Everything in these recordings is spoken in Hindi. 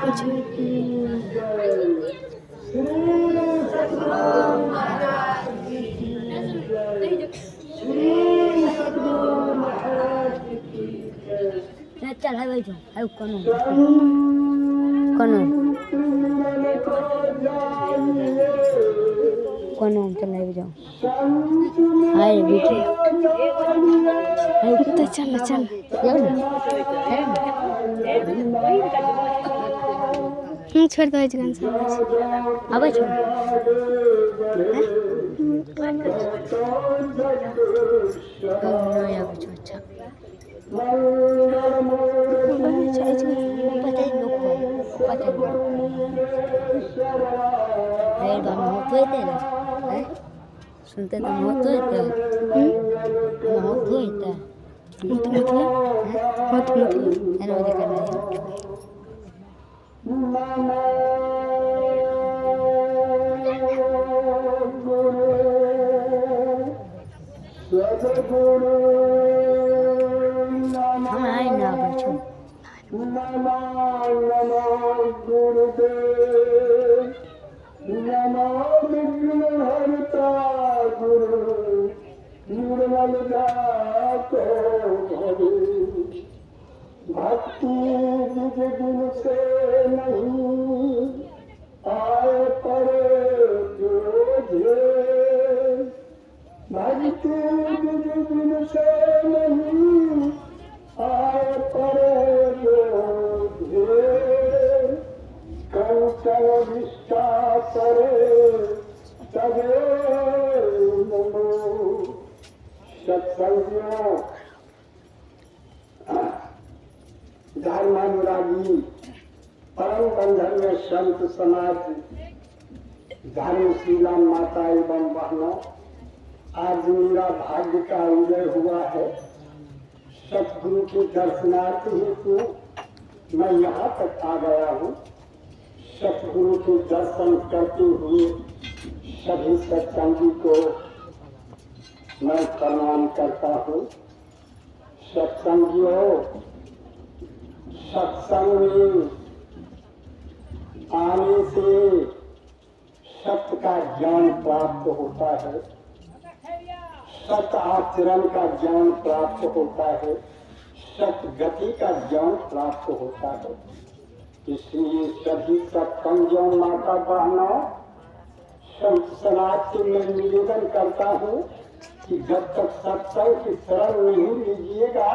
कुछ चल है भाई जो है कौन चल है जाओ हाय बेटे हाय तो चल छोड़ दो जगन से अब छोड़ या कुछ अच्छा सुनते तो बहुत हम आए ना बच्चों नमो विघ्नहर्ता गुरु निर्मल जातो भवे भक्ति निज गुण से नहीं आए पर जो भक्ति निज गुण से नहीं आए पर जो कंचन विष्टा करे तबे नमो सत्संगियों धर्मानुरागी परम बंधन में संत समाज धर्मशीला माता एवं बहनों, आज मेरा भाग्य का उदय हुआ है। सतगुरु के दर्शनार्थ हेतु मैं यहाँ तक आ गया हूँ। सतगुरु के दर्शन करते हुए सभी सत्संगी को मैं प्रणाम करता हूँ। सत्संगियों, सत्संग में आने से सत्य का ज्ञान प्राप्त होता है, सत्य आचरण का ज्ञान प्राप्त होता है, सत्य गति का ज्ञान प्राप्त होता है। इसलिए सभी सत्संगियों माता बहनों, संत समाज से मैं निवेदन करता हूँ कि जब तक सत्संग की शरण नहीं लीजिएगा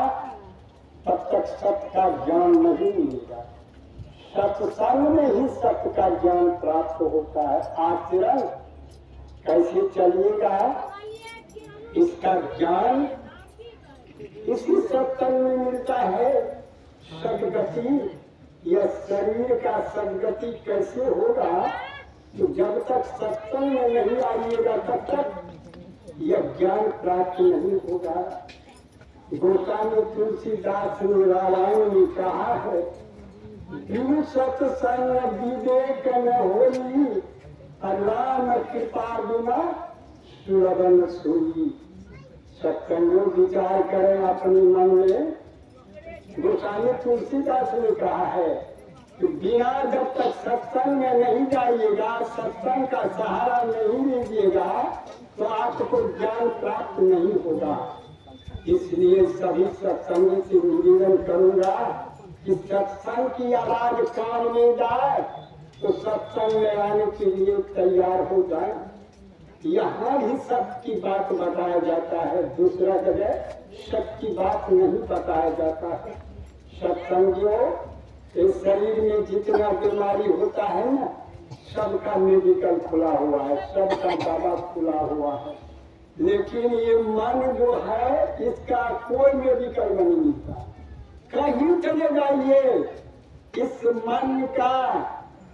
तब तक सत्य का ज्ञान नहीं मिलेगा। सत्संग में ही सत्य का ज्ञान प्राप्त होता है। आचरण कैसे चलिएगा इसका ज्ञान इसी सत्संग में मिलता है। सदगति, यह शरीर का सदगति कैसे होगा? तो जब तक सत्संग में नहीं आइएगा तब तक यह ज्ञान प्राप्त नहीं होगा। गोस्वामी तुलसीदास ने रामायण में कहा है, बिनु सत्संग विवेक न होई, राम कृपा बिना सुरवन सोई। सत्संग विचार करें अपने मन में। गोस्वामी तुलसीदास ने कहा है कि बिना जब तक सत्संग में नहीं जाइएगा, सत्संग का सहारा नहीं लीजिएगा तो आपको ज्ञान प्राप्त नहीं होगा। इसलिए सभी सत्संगी से निवेदन करूंगा कि सत्संग की आवाज कान में जाए तो सत्संग में आने के लिए तैयार हो जाए। यहाँ भी सत्य की बात बताया जाता है, दूसरा जगह सत्य की बात नहीं बताया जाता है। सत्संगियों, इस शरीर में जितना बीमारी होता है ना, सबका मेडिकल खुला हुआ है, सबका दवा खुला हुआ है, लेकिन ये मन जो है इसका कोई मेडिकल नहीं मिलता। कहीं चले जाइए, इस मन का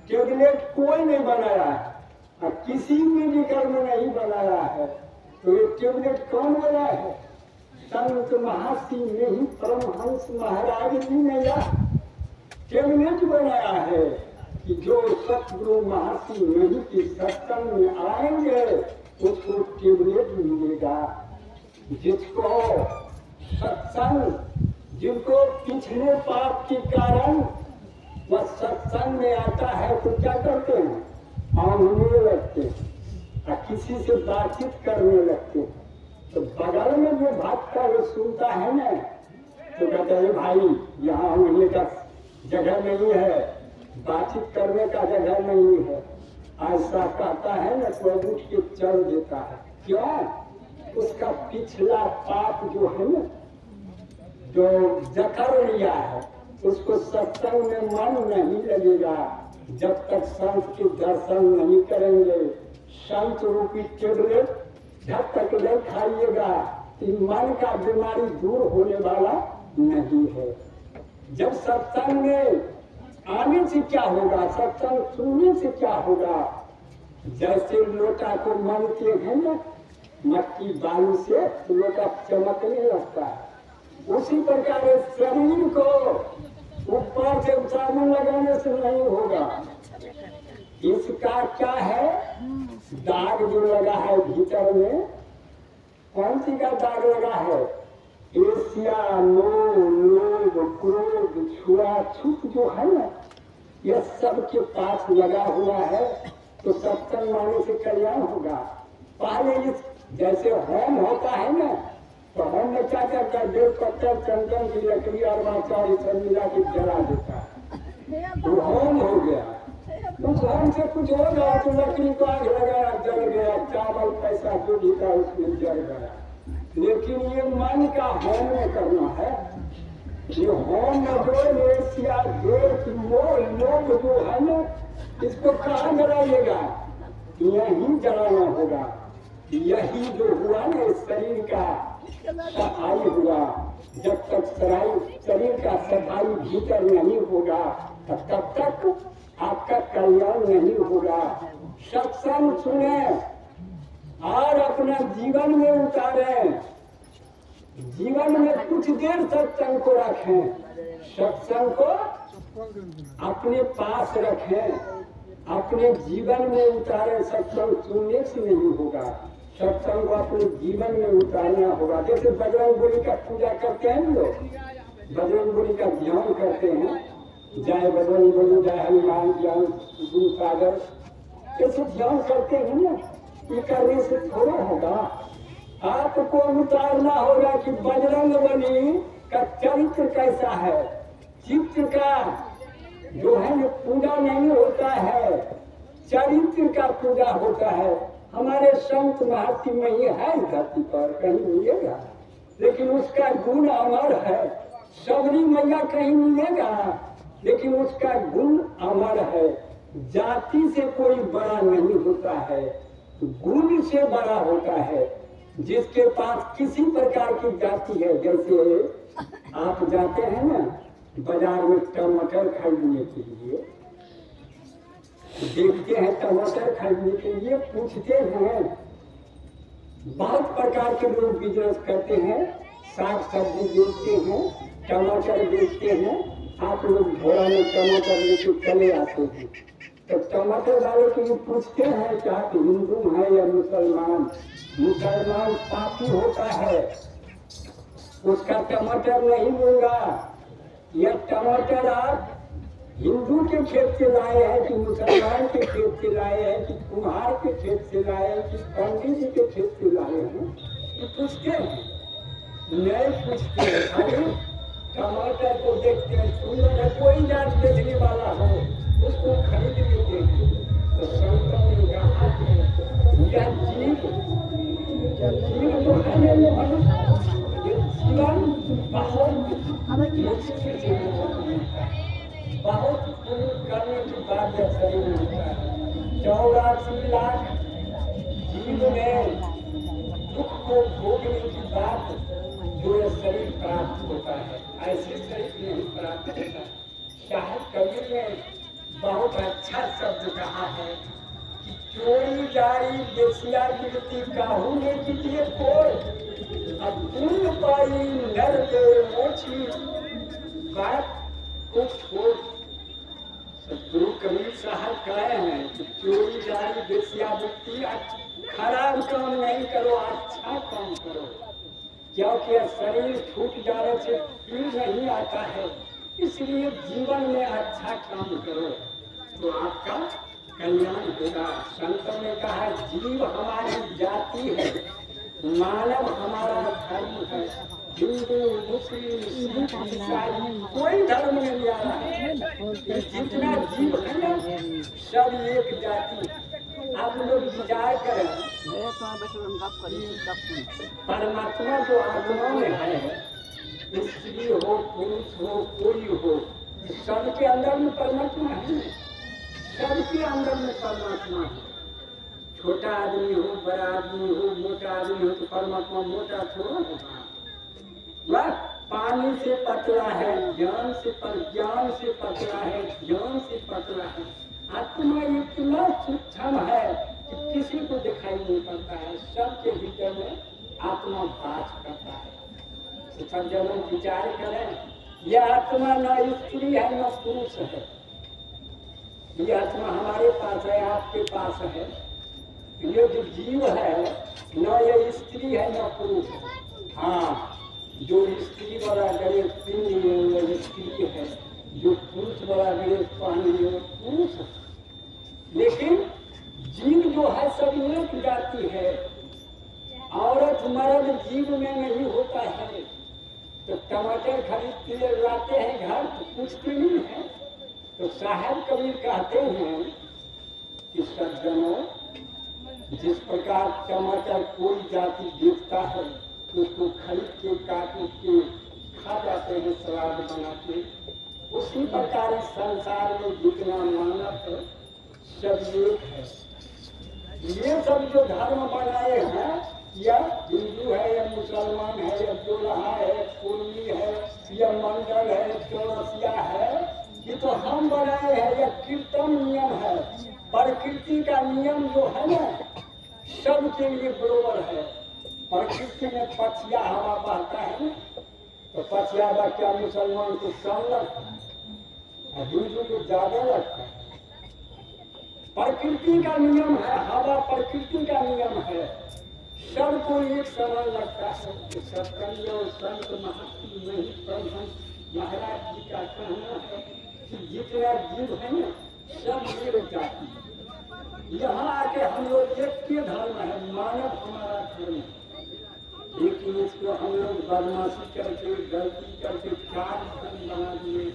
टेबलेट कोई नहीं बनाया है और किसी मेडिकल में नहीं बनाया है। तो ये टेबलेट कौन बनाया है? संत महासी ने ही, परमहंस महाराज जी ने यह टेबलेट बनाया है कि जो सतगुरु महासी नहीं की सत्संग में आएंगे उसको टेबलेट मिलेगा। जिसको सत्संग, जिनको पिछले पाप के कारण वह सत्संग में आता है तो क्या करते हैं, आंगने लगते हैं और किसी से बातचीत करने लगते हैं। तो बगल में जो भागता वो सुनता है ना, तो कहते हैं भाई यहाँ आंगने का जगह नहीं है, बातचीत करने का जगह नहीं है। ऐसा कहता है ना तो उठ के चल देता है। क्यों? उसका पिछला पाप जो है ना, जो जकड़ लिया है, उसको सत्संग में मन नहीं लगेगा जब तक संत के दर्शन नहीं करेंगे। संत रूपी टेबलेट जब तक नहीं खाइएगा मन का बीमारी दूर होने वाला नहीं है। जब सत्संग में आने से क्या होगा, सत्संग सुनने से क्या होगा, जैसे लोटा को मानते हैं ना मट्टी बालू से, तो लोटा चमकने लगता है, उसी प्रकार शरीर को ऊपर से साबुन लगाने से नहीं होगा। इसका क्या है, दाग जो लगा है भीतर में, कौन सी का दाग लगा है, एशिया, लोभ, क्रोध, छुआछूत जो है ना, यह सब के पास लगा हुआ है। तो सत्संग माने से कल्याण होगा। पहले इस जैसे होम होता है ना, तो होम में क्या करता है, बेल पत्थर चंदन की लकड़ी और वाचार सब मिला के जला देता है, तो होम हो गया। उस होम से कुछ हो गया तो लकड़ी को आग लगाया, जल गया, चावल पैसा जो भी था उसमें जल गया। लेकिन ये मन का होम में करना है। ये होम में जो एशिया, देश, लोग जो है ना, इसको कहाँ जलाइएगा, यही जलाना होगा। यही जो हुआ ना इस शरीर का सफाई हुआ, जब तक शरीर का सफाई भीतर नहीं होगा तब तक आपका कल्याण नहीं होगा। सत्संग सुने और अपना जीवन में उतारें, जीवन में कुछ देर सत्संग को रखें, सत्संग को अपने पास रखें, अपने जीवन में उतारें। सत्संग सुनने से नहीं होगा, सत्संग को अपने जीवन में उतारना होगा। जैसे बजरंगबली का पूजा करते हैं लोग, बजरंगबली का ध्यान करते हैं, जय बजरंगबली, जय हनुमान, जय गुरु सागर, ऐसे ध्यान करते हैं ना। ये करने से थोड़ा होगा, आपको उतारना होगा कि बजरंगबली का चरित्र कैसा है। चित्र का जो है ना पूजा नहीं होता है, चरित्र का पूजा होता है। हमारे संत महर्षि में ये है धरती पर कहीं मिलेगा, लेकिन उसका गुण अमर है। सबरी मैया कहीं मिलेगा, लेकिन उसका गुण अमर है। जाति से कोई बड़ा नहीं होता है, गुण से बड़ा होता है। जिसके पास किसी प्रकार की जाति है, जैसे आप जाते हैं ना बाजार में टमाटर खरीदने के लिए, देखते हैं टमाटर खरीदने के लिए, पूछते हैं। बहुत प्रकार के लोग बिजनेस करते हैं, साग सब्जी बेचते हैं, टमाटर बेचते हैं। आप लोग घोड़ा में टमाटर लेके चले आते हैं, तो टमाटर वाले के लिए पूछते हैं कि आप हिंदू हैं या मुसलमान। मुसलमान पापी होता है, उसका टमाटर नहीं मिलेगा। यह टमाटर आप हिंदू के खेत से लाए हैं कि मुसलमान के खेत से लाए हैं कि कुम्हार के खेत से लाए हैं कि पंडित जी के खेत से लाए हैं, ये पूछते हैं, नहीं पूछते हैं। खाली टमाटर को देखते हैं, सुंदर है, कोई जात बेचने वाला हो उसको खरीद लेते हैं। तो संतों ने कहा यह जीव जो है ना, ये मनुष्य, ये जीवन बहुत मुश्किल से बहुत पुण्य करने के बाद यह शरीर मिलता है। 84 लाख जीव में दुख को भोगने के बाद जो यह शरीर प्राप्त होता है, ऐसे शरीर नहीं प्राप्त होता। शायद कबीर ने बहुत अच्छा शब्द कहा है कि चोरी जारी बेसिया गिरती काहू ने कीजिए कोई, अब पुण्य पाई नर दे मोची बात कुछ हो। गुरु कबीर साहब कहे हैं कि चोरी जारी बेसिया गिरती, खराब काम नहीं करो, अच्छा काम करो। क्योंकि शरीर छूट जाने से फिर नहीं आता है, इसलिए जीवन में अच्छा काम करो तो आपका कल्याण होगा। संतों ने कहा जीव हमारी जाति है, मानव हमारा धर्म है। हिंदू, मुस्लिम, सिख, ईसाई कोई धर्म नहीं आ रहा है। जितना जीव है ना सब एक जाति। आप लोग विचार करें, परमात्मा जो आत्मा में है, स्त्री हो पुरुष हो कोई हो, सबके अंदर में परमात्मा है। सबके अंदर में परमात्मा है। छोटा आदमी हो, बड़ा आदमी हो, मोटा आदमी हो तो परमात्मा मोटा थोड़ा होगा। वह पानी से पतला है, ज्ञान से ज्ञान से पतला है, ज्ञान से पतला है। आत्मा इतना सूक्ष्म है कि किसी को दिखाई नहीं पड़ता है। सबके भीतर में आत्मा वास करता है। सज्जनों विचार करें, यह आत्मा न स्त्री है न पुरुष है। ये आत्मा हमारे पास है, आपके पास है। ये जो जीव है न ये स्त्री है न पुरुष है। हाँ, जो स्त्री वाला गणेश पिंड है वो स्त्री है, जो पुरुष वाला गणेश पानी है वो पुरुष है। लेकिन जीव जो है सब एक जाति है। औरत मर्द जीव में नहीं होता है। तो टमाटर खरीद के लाते हैं घर तो पूछते नहीं है। तो साहब कबीर कहते हैं कि सज्जनों, जिस प्रकार टमाटर कोई जाति बेचता है उसको खरीद के काट के खा जाते हैं सलाद बना के, उसी प्रकार इस संसार में जितना मानव है सब एक है। ये सब जो धर्म बनाए हैं, या हिंदू है या मुसलमान है या जोलहा है, कुर्मी है या मंडल है, चौरसिया है, ये तो हम बनाए हैं। या कीर्तन नियम है, प्रकृति का नियम जो है ना सबके लिए बरोबर है। प्रकृति में पछिया हवा बहता है ना, तो पछिया हवा क्या मुसलमान को कम लगता है, हिंदू को ज्यादा लगता है। प्रकृति का नियम है, हवा प्रकृति का नियम है। सबको एक समान लगता है। सत्संग और संत महात्मा नहीं, परमहंस महाराज जी का कहना है कि जितना जीव है ना सब एक जाति। यहाँ आके हम लोग एक के धर्म है, मानव हमारा धर्म है। लेकिन इसको हम लोग बदमाशी करके, गलती करके चार धर्म बना दिए,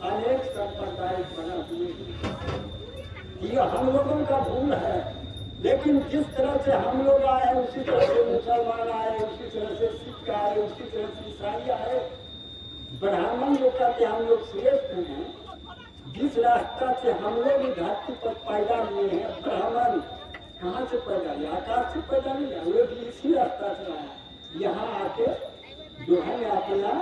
अनेक संप्रदाय बना दिए। ये हम लोगों का भूल है। लेकिन जिस तरह से हम लोग आए उसी तरह से मुसलमान आए, उसी तरह से सिख आए, उसी तरह से ईसाई आए। ब्राह्मण जो कहते हम लोग श्रेष्ठ हैं, जिस रास्ता से हम लोग धरती पर पैदा हुए हैं, ब्राह्मण कहाँ से पैदा हुआ? आकाश से पैदा नहीं हुआ, वो भी इसी रास्ता से आया। यहाँ आके जो है अपना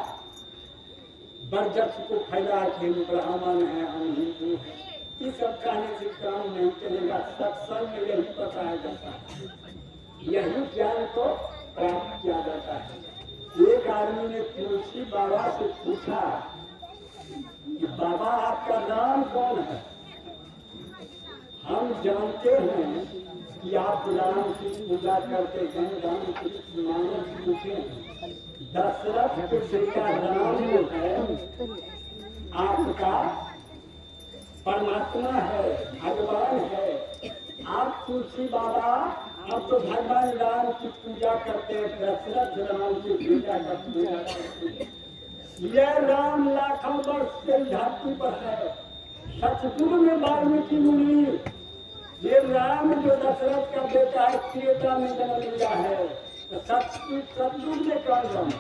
बरजक्ष को फैला के ब्राह्मण है, हम हिंदू हैं, ये सब कहने से काम नहीं चलेगा। सत्संग में यही बताया जाता है, यही ज्ञान को प्राप्त किया जाता है। एक आदमी ने तुलसी बाबा से पूछा कि बाबा आपका नाम कौन है? हम जानते हैं कि आप राम की पूजा करते हैं, राम की मानव पूछे हैं। दशरथ के बेटा राम जो है आपका परमात्मा है, भगवान है। आप तुलसी बाबा अब तो भगवान राम की पूजा करते हैं, दशरथ राम की बेटा का पूजा करते हैं। यह राम लाखों वर्ष से धरती पर है। सतयुग में वाल्मीकि मुनि, ये राम जो दशरथ का बेटा है त्रेता में जन्म लिया है। तो सतयुग में कौन राम?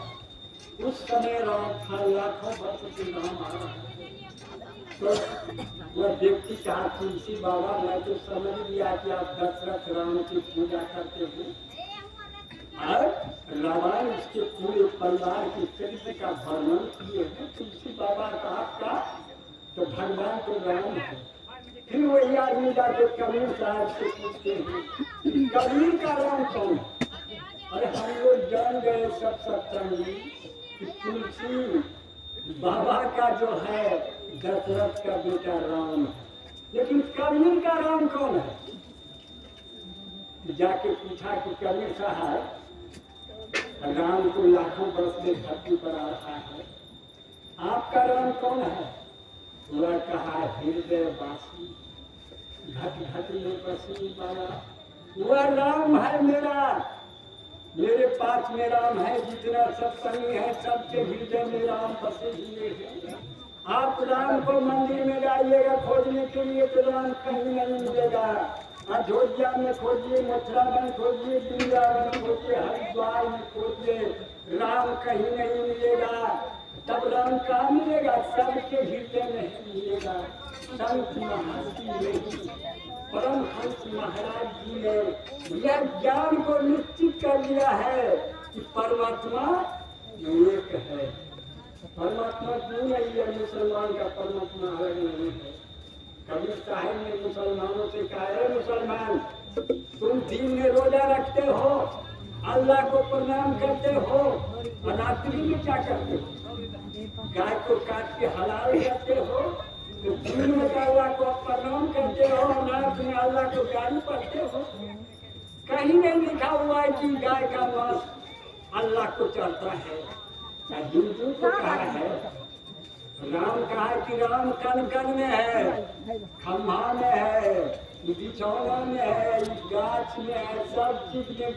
उस समय राम था, लाखों वर्ष से राम आ रहा है। तो वह व्यक्ति कहा तुलसी बाबा मैं तो समझ लिया कि आप दशरथ राम की पूजा करते हैं, और रामायण उसके पूरे परिवार के चरित्र का वर्णन किए हैं। तुलसी बाबा का आपका तो भगवान तो राम है। फिर वही आदमी जाके कबीर साहब से पूछते हैं कबीर का राम कौन है? अरे हम लोग जान गए सब सत्संगी कि तुलसी बाबा का जो है दशरथ का बेटा राम है, लेकिन कबीर का राम कौन है? जाके पूछा कि कबीर साहब राम को लाखों वर्ष से धरती पर आ रहा है, आपका राम कौन है? वह कहा हृदय वासी, घट घट में बसी वाला, वह राम है मेरा। मेरे पास में राम है, जितना सत्संगी है सबके हृदय में राम बसे हुए हैं। आप राम को मंदिर में जाइएगा खोजने के लिए तो राम कहीं नहीं मिलेगा। अयोध्या में खोजिए, मथुरा में खोजिए, वृंदावन खोजिए, हरिद्वार में खोजिए, राम कहीं नहीं मिलेगा। तब राम कहाँ मिलेगा? सबके हृदय में मिलेगा। संत महात्मा परमहंस महाराज जी ने यह ज्ञान को निश्चित कर दिया है कि परमात्मा एक है। परमात्मा क्यों नहीं है? मुसलमान का परमात्मा अलग नहीं है। कबीर साहब ने मुसलमानों से कहा है, मुसलमान तुम दिन में रोजा रखते हो, अल्लाह को प्रणाम करते हो, और रात्रि में क्या करते हो? गाय को काट के हलाल करते हो, तो दिन में अल्लाह को प्रणाम करते हो, रात में अल्लाह को गाली पढ़ते हो। कहीं नहीं लिखा हुआ है कि गाय का मांस अल्लाह को चढ़ता है। हिंदू को कहा है, राम कहा है कि राम कण कण में है, खम्भा में है, बिछौना में है, गाछ में है, सब चीज में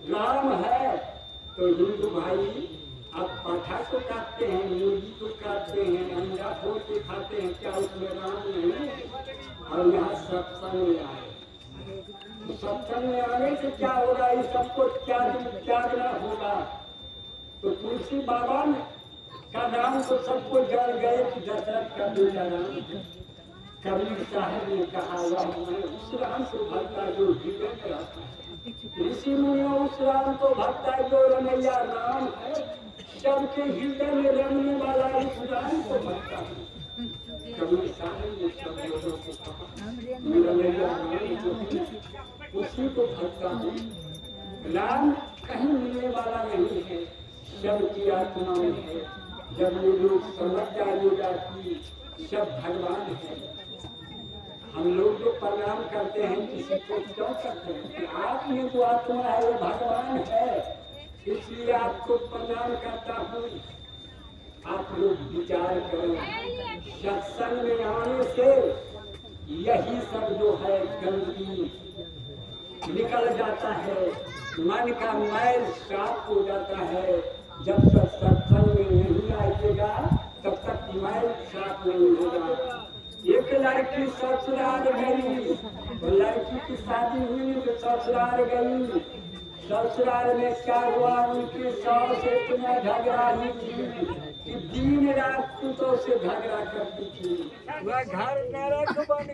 राम है। तो हिंदू भाई अब पाठा को काटते हैं, मुर्गी को काटते हैं, अंडा फोड़ के खाते हैं, क्या उसमें राम नहीं है? और यहाँ सत्संग में आए, तो सत्संग में आने से क्या होगा? इस सबको त्यागना होगा। तो तुलसी बाबा का नाम तो सबको जान गए कि दशरथ का बेटा राम है। कबीर साहब ने कहा, वह मैं उस राम को भक्ता जो हृदय में रहता है। ऋषि मुनि उस राम को भक्ता जो रमैया राम है, सबके हृदय में रहने वाला इस राम को भक्ता है। कबीर साहब ने सब लोगों को कहा, रमैया राम जो है उसी को भक्ता हूँ। राम कहीं मिलने वाला नहीं है, सबकी आत्मा में है। जब ये लोग समझ जाएगा कि सब भगवान है। हम लोग जो प्रणाम करते हैं किसी को क्यों करते हैं कि आप में जो आत्मा है वो भगवान है, इसलिए आपको प्रणाम करता हूँ। आप लोग विचार करें, सत्संग में आने से यही सब जो है गंदगी निकल जाता है, मन का मैल साफ हो जाता है। जब तक सत्संग में नहीं आएगा तब तक मैल साफ नहीं होगा। एक लड़की ससुराल गई, तो लड़की की शादी हुई तो ससुराल गई। ससुराल में क्या हुआ? उनकी सास से इतना झगड़ा ही थी कि दिन रात कुत्तों से झगड़ा करती थी। वह घर नरक बन